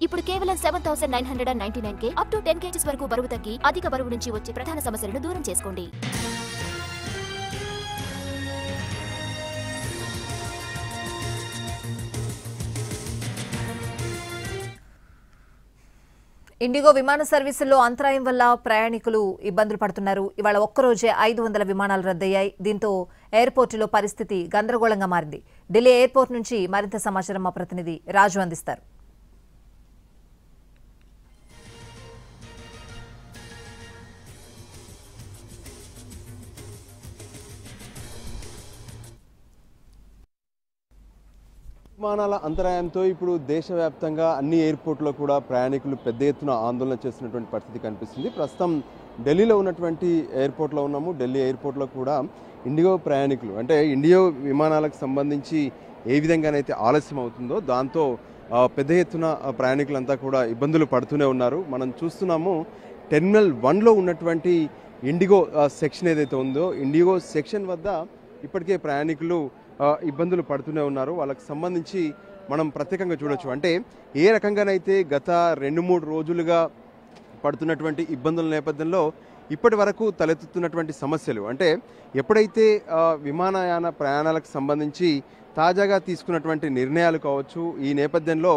ఇప్పుడు కేవలం 7,999 up to 10 kgs వరకు బరువు తగ్గి అధిక బరువు నుంచి వచ్చే ప్రధాన సమస్యలను దూరం చేసుకోండి. ఇండిగో విమాన సర్వీసుల్లో అంతరాయం వల్ల ప్రయాణికులు ఇబ్బందులు పడుతున్నారు. ఇవాళ ఒక్కరోజే 500 విమానాలు రద్దయ్యాయి. దీంతో ఎయిర్పోర్టులో పరిస్థితి గందరగోళంగా మారింది. ఢిల్లీ ఎయిర్పోర్ట్ నుంచి మరింత సమాచారం మా ప్రతినిధి రాజు అందిస్తారు. విమానాల అంతరాయంతో ఇప్పుడు దేశవ్యాప్తంగా అన్ని ఎయిర్పోర్ట్లో కూడా ప్రయాణికులు పెద్ద ఎత్తున ఆందోళన చేస్తున్నటువంటి పరిస్థితి కనిపిస్తుంది. ప్రస్తుతం ఢిల్లీలో ఉన్నటువంటి ఎయిర్పోర్ట్లో ఉన్నాము. ఢిల్లీ ఎయిర్పోర్ట్లో కూడా ఇండిగో ప్రయాణికులు అంటే ఇండిగో విమానాలకు సంబంధించి ఏ విధంగానైతే ఆలస్యం అవుతుందో దాంతో పెద్ద ఎత్తున ప్రయాణికులంతా కూడా ఇబ్బందులు పడుతూనే ఉన్నారు. మనం చూస్తున్నాము టెర్మినల్ 1లో ఉన్నటువంటి ఇండిగో సెక్షన్ ఏదైతే ఉందో ఇండిగో సెక్షన్ వద్ద ఇప్పటికే ప్రయాణికులు ఇబ్బందులు పడుతూనే ఉన్నారు. వాళ్ళకి సంబంధించి మనం ప్రత్యేకంగా చూడొచ్చు. అంటే ఏ రకంగానైతే గత 2-3 రోజులుగా పడుతున్నటువంటి ఇబ్బందుల నేపథ్యంలో ఇప్పటి వరకు తలెత్తుతున్నటువంటి సమస్యలు అంటే ఎప్పుడైతే విమానయాన ప్రయాణాలకు సంబంధించి తాజాగా తీసుకున్నటువంటి నిర్ణయాలు కావచ్చు, ఈ నేపథ్యంలో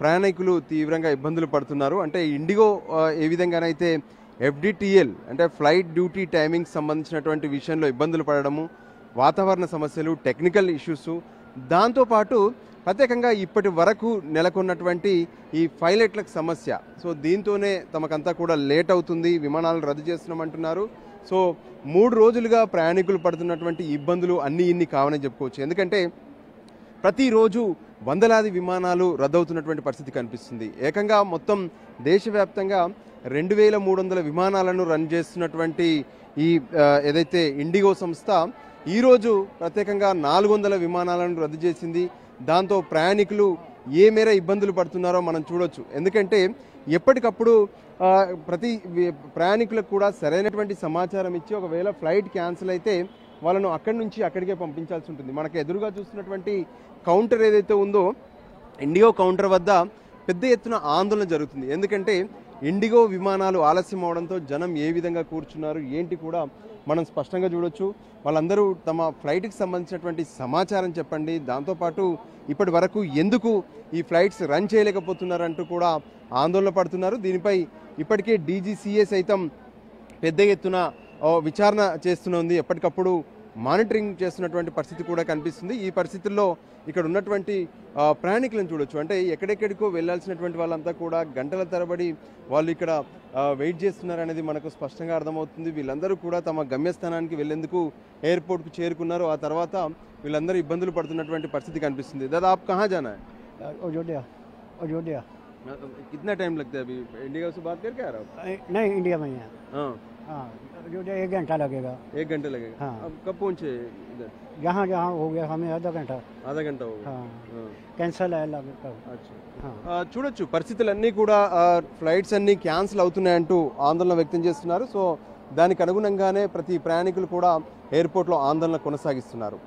ప్రయాణికులు తీవ్రంగా ఇబ్బందులు పడుతున్నారు. అంటే ఇండిగో ఏ విధంగానైతే FDTL అంటే ఫ్లైట్ డ్యూటీ టైమింగ్ సంబంధించినటువంటి విషయంలో ఇబ్బందులు పడడము, వాతావరణ సమస్యలు, టెక్నికల్ ఇష్యూస్, దాంతోపాటు ప్రత్యేకంగా ఇప్పటి వరకు నెలకొన్నటువంటి ఈ పైలట్లకు సమస్య. సో దీంతోనే తమకంతా కూడా లేట్ అవుతుంది, విమానాలు రద్దు చేస్తున్నామంటున్నారు. సో 3 రోజులుగా ప్రయాణికులు పడుతున్నటువంటి ఇబ్బందులు అన్నీ ఇన్ని కావని చెప్పుకోవచ్చు. ఎందుకంటే ప్రతిరోజు వందలాది విమానాలు రద్దవుతున్నటువంటి పరిస్థితి కనిపిస్తుంది. ఏకంగా మొత్తం దేశవ్యాప్తంగా 2,300 విమానాలను రన్ చేస్తున్నటువంటి ఈ ఏదైతే ఇండిగో సంస్థ ఈరోజు ప్రత్యేకంగా 400 విమానాలను రద్దు చేసింది. దాంతో ప్రయాణికులు ఏ మేర ఇబ్బందులు పడుతున్నారో మనం చూడొచ్చు. ఎందుకంటే ఎప్పటికప్పుడు ప్రతి ప్రయాణికులకు కూడా సరైనటువంటి సమాచారం ఇచ్చి ఒకవేళ ఫ్లైట్ క్యాన్సిల్ అయితే వాళ్ళను అక్కడి నుంచి అక్కడికే పంపించాల్సి ఉంటుంది. మనకు ఎదురుగా చూస్తున్నటువంటి కౌంటర్ ఏదైతే ఉందో ఇండిగో కౌంటర్ వద్ద పెద్ద ఎత్తున ఆందోళన జరుగుతుంది. ఎందుకంటే ఇండిగో విమానాలు ఆలస్యం అవడంతో జనం ఏ విధంగా కూర్చున్నారు ఏంటి కూడా మనం స్పష్టంగా చూడొచ్చు. వాళ్ళందరూ తమ ఫ్లైట్కి సంబంధించినటువంటి సమాచారం చెప్పండి, దాంతోపాటు ఇప్పటి వరకు ఎందుకు ఈ ఫ్లైట్స్ రన్ చేయలేకపోతున్నారంటూ కూడా ఆందోళన పడుతున్నారు. దీనిపై ఇప్పటికే DGCA సైతం పెద్ద ఎత్తున విచారణ చేస్తున్నది, ఎప్పటికప్పుడు మానిటరింగ్ చేస్తున్నటువంటి పరిస్థితి కూడా కనిపిస్తుంది. ఈ పరిస్థితుల్లో ఇక్కడ ఉన్నటువంటి ప్రయాణికులను చూడొచ్చు. అంటే ఎక్కడెక్కడికో వెళ్లాల్సినటువంటి వాళ్ళంతా కూడా గంటల తరబడి వాళ్ళు ఇక్కడ వెయిట్ చేస్తున్నారు అనేది మనకు స్పష్టంగా అర్థమవుతుంది. వీళ్ళందరూ కూడా తమ గమ్యస్థానానికి వెళ్లేందుకు ఎయిర్పోర్ట్కు చేరుకున్నారు. ఆ తర్వాత వీళ్ళందరూ ఇబ్బందులు పడుతున్నటువంటి పరిస్థితి కనిపిస్తుంది. దాదా आप कहाँ जाना है? अयोध्या। कितना टाइम लगता है अभी? इंडिया से बात करके आ रहा हो? नहीं, इंडिया में ही है। हाँ, अयोध्या 1 घंटा लगेगा। 1 घंटा लगेगा। हाँ। अब कब पहुँचे इधर? जहाँ जहाँ हो गया हमें आधा घंटा हो गया। हाँ। कैंसिल है लगता है। अच्छा, చూడొచ్చు పరిస్థితులన్నీ కూడా ఫ్లైట్స్ అన్నీ క్యాన్సిల్ అవుతున్నాయంటూ ఆందోళన వ్యక్తం చేస్తున్నారు. సో దానికి అనుగుణంగానే ప్రతి ప్రయాణికులు కూడా ఎయిర్పోర్ట్లో ఆందోళన కొనసాగిస్తున్నారు.